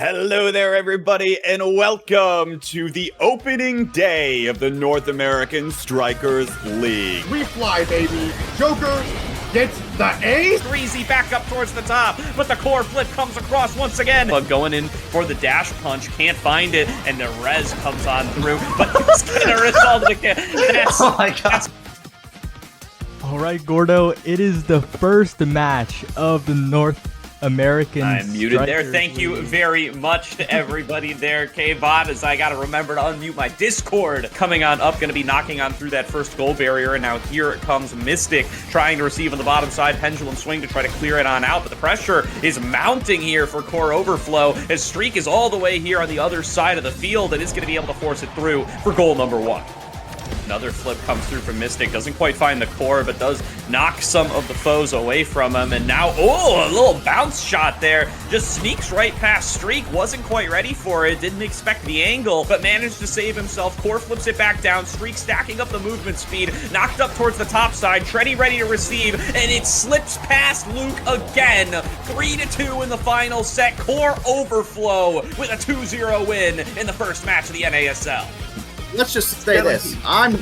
Hello there, everybody, and welcome to the opening day of the North American Strikers League. We fly, baby. Joker gets the ace. Breezy back up towards the top, but the core flip comes across once again. But going in for the dash punch, can't find it, and the res comes on through, but it's gonna result again. Oh my god. All right, Gordo, it is the first match of the North American I'm muted there. Strikers Thank you League. very much to everybody there, K-Bot, as I gotta remember to unmute my Discord. Coming on up, gonna be knocking on through that first goal barrier, and now here comes Mystic, trying to receive on the bottom side, pendulum swing to try to clear it on out, but the pressure is mounting here for Core Overflow, as Streak is all the way here on the other side of the field, and is gonna be able to force it through for goal number 1. Another flip comes through from Mystic. Doesn't quite find the core, but does knock some of the foes away from him. And now, oh, a little bounce shot there. Just sneaks right past Streak. Wasn't quite ready for it. Didn't expect the angle, but managed to save himself. Core flips it back down. Streak stacking up the movement speed. Knocked up towards the top side. Treddy ready to receive, and it slips past Luke again. 3-2 in the final set. Core Overflow with a 2-0 win in the first match of the NASL. Let's just say this: I'm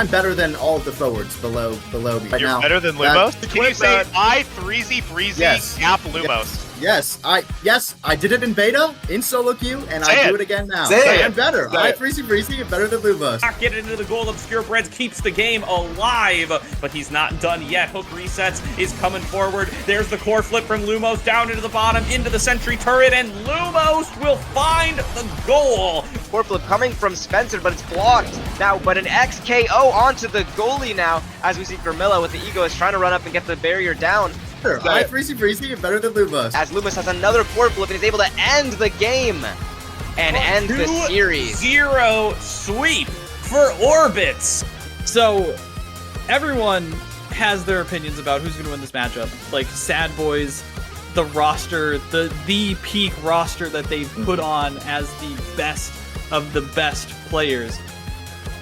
better than all of the forwards below me right You're now. better than Lumos? Can you say I Breezy Yes. Gap Lumos? Yes, I did it in beta, in solo queue, and I do it again now. Say I'm it. better. Say I it. Breezy and better than Lumos. Not get into the goal. Obscure Breads keeps the game alive, but he's not done yet. Hook resets, is coming forward. There's the core flip from Lumos down into the bottom, into the sentry turret, and Lumos will find the goal. Core flip coming from Spencer, but it's blocked now. But an XKO onto the goalie now, as we see Gramilla with the ego is trying to run up and get the barrier down. I Breezy and better than Lumos. As Lumos has another core flip and is able to end the game and end the series. 2-0 sweep for Orbits. So, everyone has their opinions about who's going to win this matchup. Like, Sad Boys, the roster, the peak roster that they've put on as the best of the best players.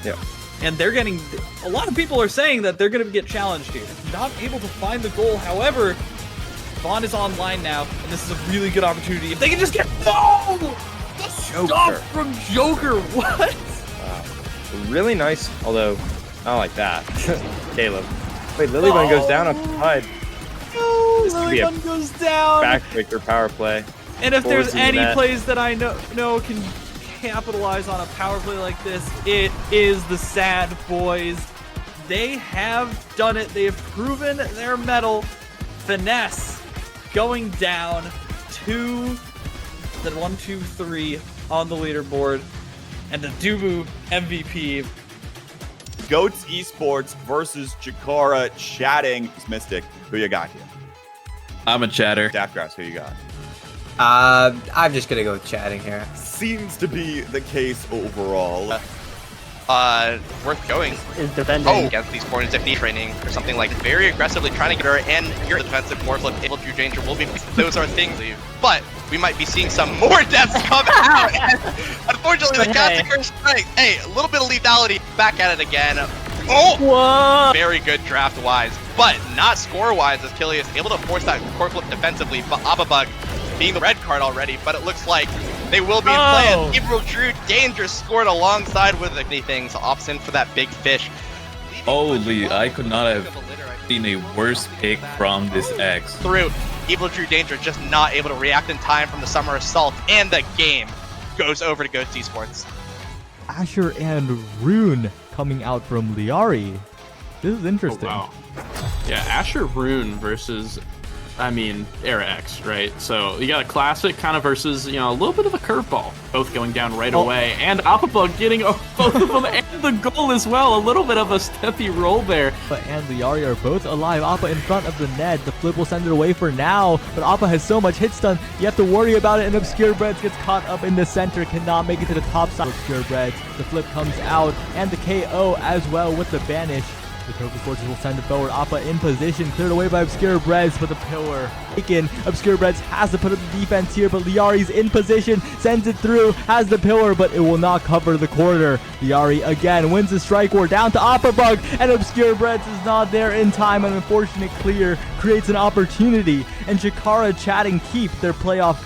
Yeah. And they're getting... A lot of people are saying that they're going to get challenged here. Not able to find the goal. However, Vaughn is online now, and this is a really good opportunity. If they can just get... No! The stop from Joker! What? Really nice, although not like that. Caleb. Wait, Lilybun goes down on the side. No, This could be a Lilybun goes down. Backbreaker power play. And if there's Forwards in the any net. plays that I know can capitalize on a power play like this, it is the Sad Boys. They have done it. They have proven their mettle. Finesse going down to the 1, 2, 3 on the leaderboard, and the Dubu MVP. Goats Esports versus Chikara chatting. Mystic, who you got here? I'm a chatter. Daftgrass, who you got? I'm just gonna go with chatting here. Seems to be the case overall. Worth going. Is defending. Against these corners if need training or something like very aggressively trying to get her, and your defensive core flip able to danger will be. Those are things, but we might be seeing some more deaths come out. Unfortunately, the Category strike. Hey, a little bit of lethality. Back at it again. Oh! Whoa! Very good draft-wise, but not score-wise as Killy is able to force that core flip defensively, but Ababug being the red card already, but it looks like they will be in play. Gabriel Drew Dangerous scored alongside with anything, so opts in for that big fish. Holy, I could not have seen a worse pick from this X. Through Evil Drew Danger just not able to react in time from the Summer Assault, and the game goes over to Goats Esports. Asher and Rune coming out from Liari. This is interesting. Oh, wow. Yeah, Asher Rune versus, Era X, right? So you got a classic kind of versus, a little bit of a curveball. Both going down right away. And Alphabug getting both of them and the goal as well. A little bit of a steppy roll there. Appa and Liari are both alive. Appa in front of the net. The flip will send it away for now. But Appa has so much hit stun. You have to worry about it. And Obscure Breads gets caught up in the center. Cannot make it to the top side. Obscure Breads. The flip comes out. And the KO as well with the banish. The Trophy Forces will send it forward. Appa in position, cleared away by Obscure Breads for the pillar. Taken. Obscure Breads has to put up the defense here, but Liari's in position, sends it through, has the pillar, but it will not cover the corner. Liari again wins the strike war down to Appa Bug, and Obscure Breads is not there in time. An unfortunate clear creates an opportunity, and Chikara chatting keep their playoff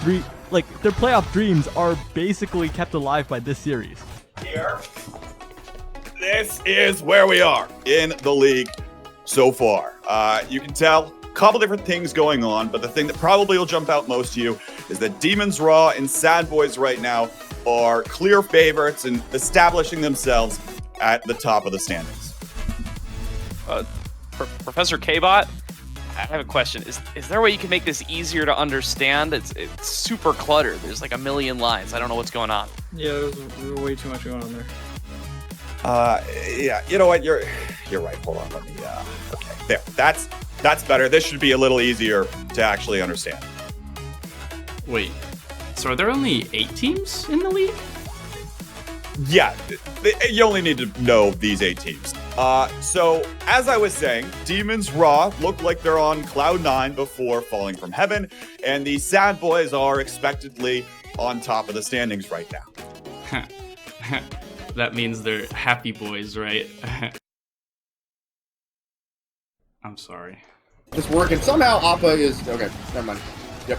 like their playoff dreams are basically kept alive by this series. Here, this is where we are in the league so far. You can tell a couple different things going on, but the thing that probably will jump out most to you is that Demons Raw and Sad Boys right now are clear favorites and establishing themselves at the top of the standings. Professor K-Bot, I have a question. Is there a way you can make this easier to understand? It's super cluttered. There's like a million lines. I don't know what's going on. Yeah, there's way too much going on there. Yeah, you know what? You're right. Hold on, let me. Okay, there. That's better. This should be a little easier to actually understand. Wait, so are there only 8 teams in the league? Yeah, you only need to know these 8 teams. So, as I was saying, Demons Raw look like they're on cloud 9 before falling from heaven, and the Sad Boys are expectedly on top of the standings right now. That means they're happy boys, right? I'm sorry. It's working. Somehow Appa is... Okay, never mind. Yep.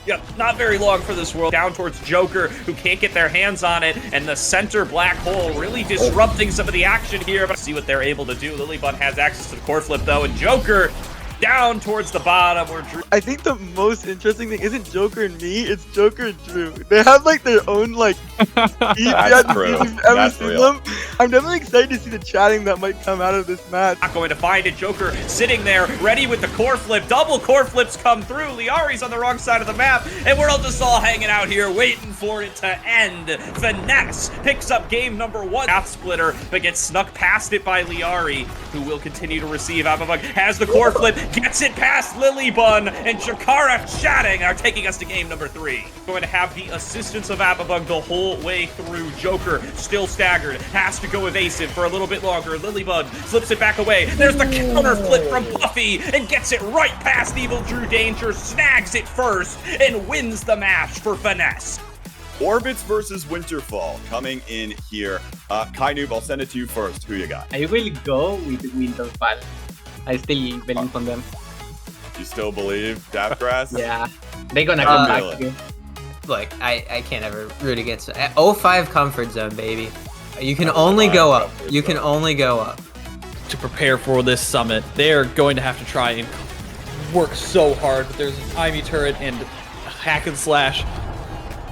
Yep, not very long for this world. Down towards Joker, who can't get their hands on it, and the center black hole really disrupting some of the action here. But see what they're able to do. Lilybun has access to the core flip, though, and Joker down towards the bottom where Drew... I think the most interesting thing isn't Joker and me, it's Joker and Drew. They have like their own like That's true. That's real. them. I'm definitely excited to see the chatting that might come out of this match. Not going to find it. Joker sitting there, ready with the core flip. Double core flips come through. Liari's on the wrong side of the map, and we're all just all hanging out here waiting for it to end. Finesse picks up game number 1. Path splitter, but gets snuck past it by Liari, who will continue to receive. Apabug has the core flip, gets it past Lilybun, and Chikara chatting are taking us to game number 3. Going to have the assistance of Apabug the whole way through. Joker still staggered, has to go evasive for a little bit longer. Lilybun flips it back away. There's the counter flip from Buffy and gets it right past Evil Drew Danger, snags it first, and wins the match for Finesse. Orbits versus Winterfall coming in here. Kainoob, I'll send it to you first. Who you got? I will go with Winterfall. I still believe on them. You still believe, Daftgrass? Yeah, they're gonna come back really? again. Look, I can't ever root against it. 05 comfort zone, baby. You can only go up. You can only go up. To prepare for this summit, they're going to have to try and work so hard. But there's an Ivy turret and hack and slash,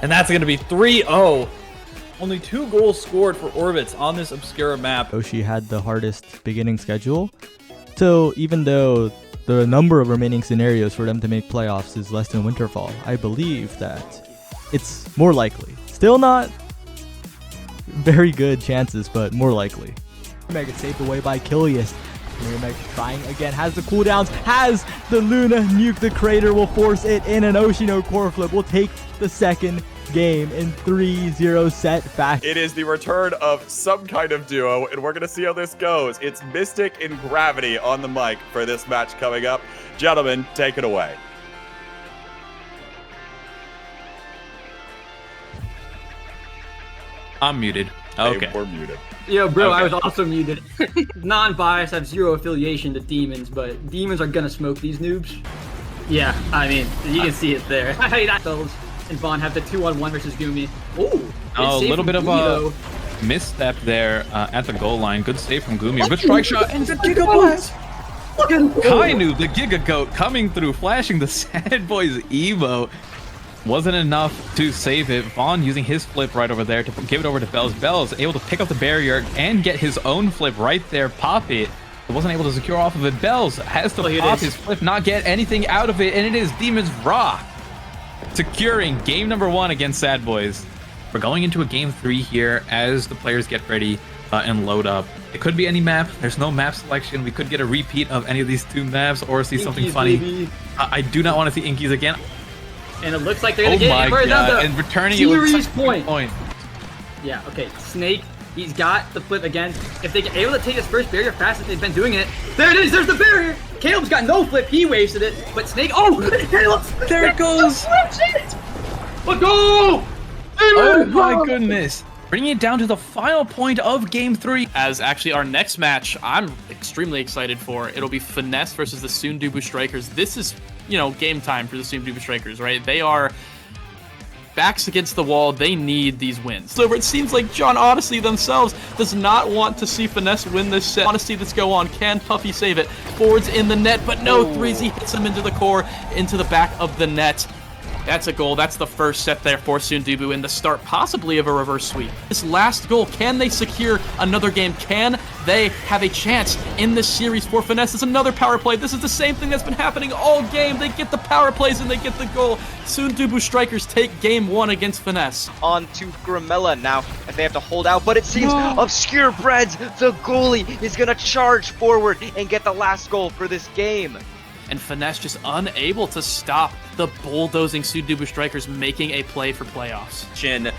and that's going to be 3-0. Only 2 goals scored for Orbits on this obscure map. Oshi had the hardest beginning schedule, so even though the number of remaining scenarios for them to make playoffs is less than Winterfall, I believe that it's more likely. Still not very good chances, but more likely. Meg gets saved away by Kilius. Meg trying again, has the cooldowns, has the Luna nuke the crater, will force it in, an Oshino core flip will take the second game in 3-0 set fashion. It is the return of some kind of duo, and we're going to see how this goes. It's Mystic and Gravity on the mic for this match coming up. Gentlemen, take it away. I'm muted. Okay. Hey, we're muted. Yo, bro, Okay. I was also muted. Non-biased, I have 0 affiliation to Demons, but Demons are gonna smoke these noobs. Yeah, I mean, you can see it there. Hey, that those and Vaughn have the 2-on-1 versus Gumi. Ooh, Oh, a little bit of a misstep there at the goal line. Good save from Gloomy. Good strike shot and the Giga Blast. Kainoob, the Giga Goat, coming through, flashing the Sad Boys Evo. Wasn't enough to save it. Vaughn using his flip right over there to give it over to Bells. Bells able to pick up the barrier and get his own flip right there. Pop it. Wasn't able to secure off of it. Bells has to pop his flip, not get anything out of it, and it is Demons Raw securing game number 1 against Sad Boys. We're going into a game 3 here as the players get ready and load up. It could be any map. There's no map selection. We could get a repeat of any of these 2 maps or see something funny. I do not want to see Inkies again. And it looks like they're gonna get it for another and returning it with series such point. Yeah, okay. Snake, he's got the flip again. If they're able to take his first barrier fast as they've been doing it. There it is, there's the barrier! Caleb's got no flip, he wasted it. But Snake, oh! Caleb! There it goes! Let's go! Oh my goodness. Bringing it down to the final point of game 3. As actually our next match, I'm extremely excited for. It'll be Finesse versus the soon Dubu Strikers. This is, you know, game time for the soon Dubu Strikers, right? They are backs against the wall. They need these wins. So it seems like John Odyssey themselves does not want to see Finesse win this set. Want to see this go on. Can Puffy save it? Forwards in the net, but no threes. He hits him into the core, into the back of the net. That's a goal. That's the first set there for Dubu in the start, possibly of a reverse sweep. This last goal, can they secure another game? Can they have a chance in this series for Finesse? It's another power play. This is the same thing that's been happening all game. They get the power plays and they get the goal. Soon Dubu Strikers take game 1 against Finesse. On to Grimilla now, as they have to hold out, but it seems Obscure Breads, the goalie, is gonna charge forward and get the last goal for this game. And Finesse just unable to stop the bulldozing Dubu Strikers making a play for playoffs. Jin,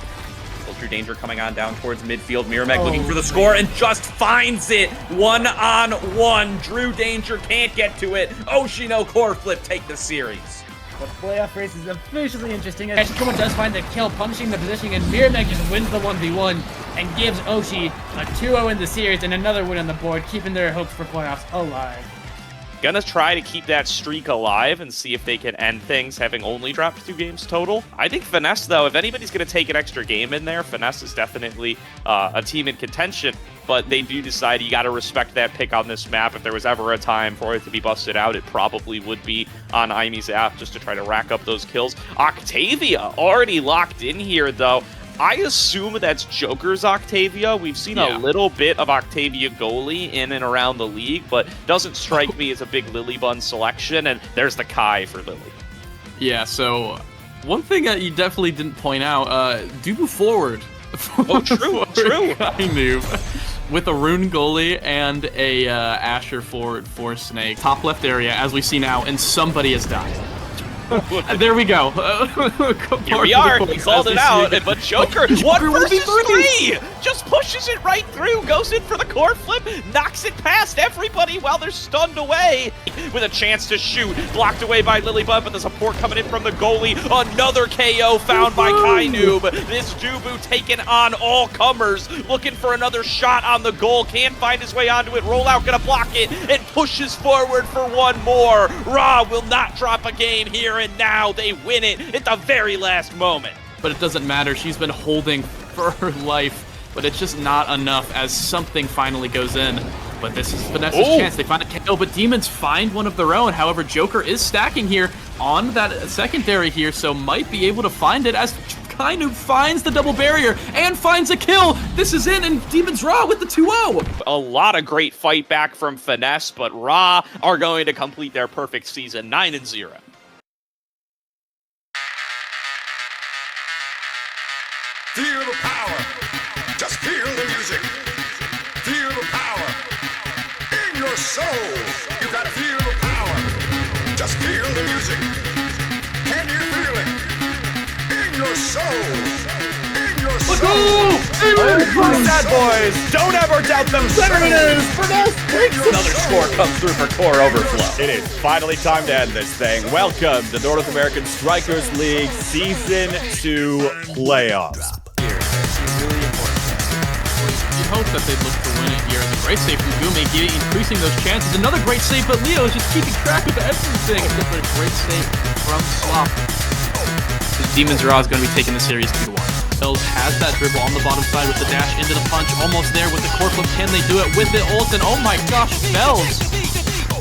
Ultra Danger coming on down towards midfield. Miramac looking for the score and just finds it. 1-on-1. Drew Danger can't get to it. Oshino core flip take the series. The playoff race is officially interesting. As Shikoma does find the kill, punishing the position, and Miramac just wins the 1v1 and gives Oshi a 2-0 in the series and another win on the board, keeping their hopes for playoffs alive. Gonna try to keep that streak alive and see if they can end things having only dropped 2 games total. I think Finesse, though, if anybody's gonna take an extra game in there, Finesse is definitely a team in contention, but they do decide you gotta respect that pick on this map. If there was ever a time for it to be busted out, it probably would be on Imi's app just to try to rack up those kills. Octavia already locked in here, though. I assume that's Joker's Octavia. We've seen a little bit of Octavia goalie in and around the league, but doesn't strike me as a big Lilybun selection, and there's the Kai for Lily. Yeah, so one thing that you definitely didn't point out, Dubu forward. Oh, true. Kind of. With a Rune goalie and a Asher forward for Snake. Top left area, as we see now, and somebody has died. There we go. Here we are. He called it out, but Joker 1 versus 3 just pushes it right through, goes in for the core flip, knocks it past everybody while they're stunned away. With a chance to shoot, blocked away by Lilybun, but the support coming in from the goalie. Another KO found by Kai Noob. This Dubu taking on all comers, looking for another shot on the goal. Can't find his way onto it. Rollout gonna block it and pushes forward for one more. Ra will not drop a game here, and now they win it at the very last moment. But it doesn't matter. She's been holding for her life, but it's just not enough as something finally goes in. But this is Finesse's chance. They find a KO, but Demons find one of their own. However, Joker is stacking here on that secondary here, so might be able to find it as Kai Noob finds the double barrier and finds a kill. This is in, and Demons Ra with the 2-0. A lot of great fight back from Finesse, but Ra are going to complete their perfect season, 9-0. Feel the power. Just feel the music. Feel the power. In your soul. You gotta feel the power. Just feel the music. Can you feel it? In your soul. In your soul. Sad boys, don't ever doubt them. There it is. Finesse. Another score comes through for Core Overflow. It is finally time to end this thing. Welcome to North American Strikers League Season 2 playoffs. You hope that they look to win it here. And the great save from Gumi, increasing those chances. Another great save, but Leo is just keeping track of everything. Except for a great save from Slop. The Demons Ra is going to be taking the series 2-1. Hills has that dribble on the bottom side with the dash into the punch. Almost there with the core flip. Can they do it with the ult? And oh my gosh, Bells.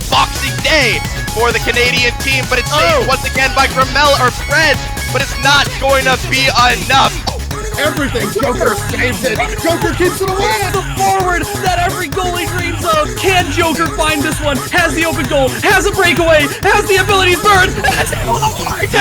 Boxing Day for the Canadian team, but it's saved once again by Grimel or Fred, but it's not going to be enough. Everything. Joker saves it. Joker keeps it away. The forward that every goalie dreams of. Can Joker find this one? Has the open goal. Has a breakaway. Has the ability to burn. And it's able to work.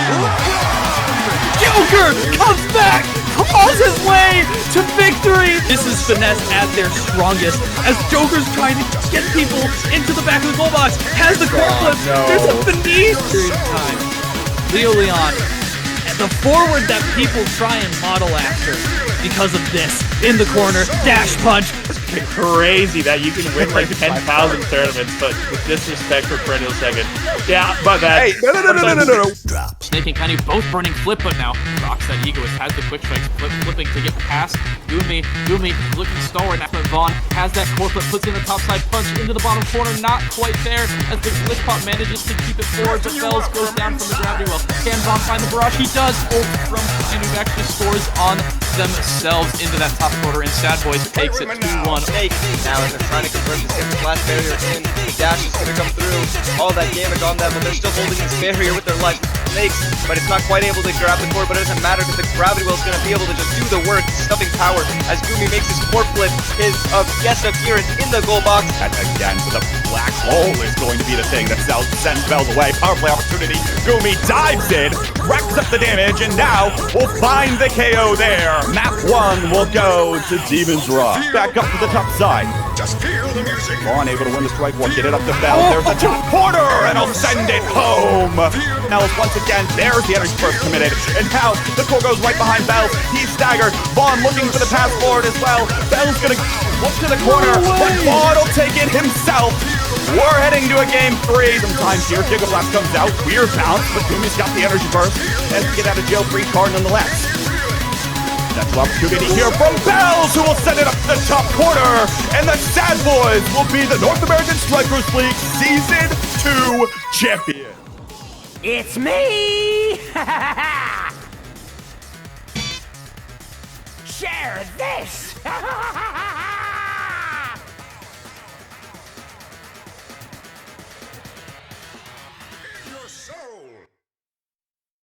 Joker comes back. Claws his way to victory. This is Finesse at their strongest as Joker's trying to get people into the back of the goal box. Has the core flip. There's a Finesse. Time. Leo Leon. The forward that people try and model after because of this. In the corner, dash punch, crazy that you can win like 10,000 tournaments, but with disrespect for perennial second. Yeah, but that. Hey, no. Snake and Kenny both burning flip, but now rocks that Egoist has the quick strikes, flipping to get past Gumi looking stalwart. Now Vaughn has that core flip, puts in the top side punch into the bottom corner, not quite there as the glitch pop manages to keep it forward, but Fells goes down from the gravity well. Can Vaughn find the barrage? He does. From Kenny actually scores on themselves into that top quarter, and Sad Boys takes it 2-1. Snake now as they're trying to convert this, get the last barrier in. The dash is gonna come through. All that damage on them, but they're still holding this barrier with their life. Snakes, but it's not quite able to grab the core, but it doesn't matter because the gravity well is gonna be able to just do the work, stuffing power as Gumi makes his core flip, his guest appearance in the goal box. And again, the black hole is going to be the thing that sends Bells away. Power play opportunity. Gumi dives in, racks up the damage, and now we'll find the KO there. Map 1 will go to Demon's Rock. Back up to the top side. Just feel the music. Vaughn able to win the strike one, get it up to Bells. There's the top corner, and he'll send it home. Now once again, there's the energy burst committed, and now the core goes right behind Bells. He's staggered. Vaughn looking for the pass forward as well. Bells gonna look to the corner, but Vaughn will take it himself. We're heading to a game 3. Sometimes here, Giga Blast comes out, weird bounce, but Gumi's got the energy burst, and get out of jail free card nonetheless. That's an opportunity here from Bells, who will send it up to the top corner, and the Sad Boys will be the North American Strikers League Season 2 champion. It's me! Share this!